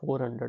400